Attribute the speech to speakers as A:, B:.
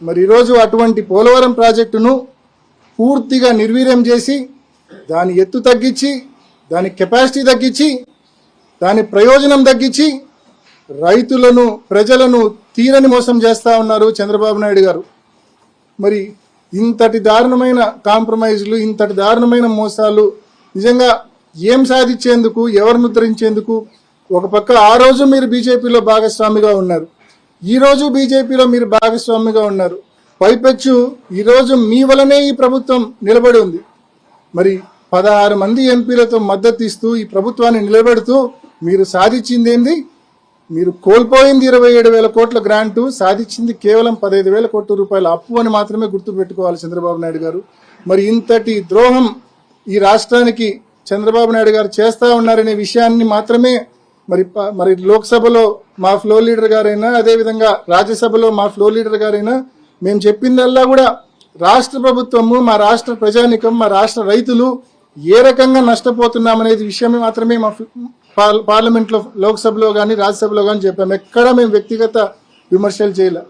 A: మరి ఈరోజు అటువంటి పోలవరం ప్రాజెక్టును పూర్తిగా నిర్వీర్యం చేసి దాని ఎత్తు తగ్గించి దాని కెపాసిటీ తగ్గించి దాని ప్రయోజనం తగ్గించి రైతులను ప్రజలను తీరని మోసం చేస్తూ ఉన్నారు చంద్రబాబు నాయుడు గారు. మరి ఇంతటి దారుణమైన కాంప్రమైజ్లు, ఇంతటి దారుణమైన మోసాలు నిజంగా ఏం సాధించేందుకు, ఎవరిని ఉద్ధరించేందుకు? ఒక పక్క ఆ రోజు మీరు బీజేపీలో భాగస్వామిగా ఉన్నారు, ఈ రోజు బీజేపీలో మీరు భాగస్వామిగా ఉన్నారు. పైపెచ్చు ఈరోజు మీ వలనే ఈ ప్రభుత్వం నిలబడి ఉంది. మరి 16 మంది ఎంపీలతో మద్దతు ఇస్తూ ఈ ప్రభుత్వాన్ని నిలబెడుతూ మీరు సాధించింది ఏంది? మీరు కోల్పోయింది 27,000 కోట్ల గ్రాంటు, సాధించింది కేవలం 15,000 కోట్ల రూపాయల అప్పు అని మాత్రమే గుర్తుపెట్టుకోవాలి చంద్రబాబు నాయుడు గారు. మరి ఇంతటి ద్రోహం ఈ రాష్ట్రానికి చంద్రబాబు నాయుడు గారు చేస్తూ ఉన్నారనే విషయాన్ని మాత్రమే మరి లోక్సభలో మా ఫ్లోర్ లీడర్ గారైనా, అదేవిధంగా రాజ్యసభలో మా ఫ్లోర్ లీడర్ గారైనా మేము చెప్పిందల్లా కూడా రాష్ట్ర ప్రభుత్వము, మా రాష్ట్ర ప్రజానికం, మా రాష్ట్ర రైతులు ఏ రకంగా నష్టపోతున్నామనేది విషయమే మాత్రమే మా పార్లమెంట్లో, లోక్సభలో కానీ రాజ్యసభలో కానీ చెప్పాము. ఎక్కడా మేము వ్యక్తిగత విమర్శలు చేయలే.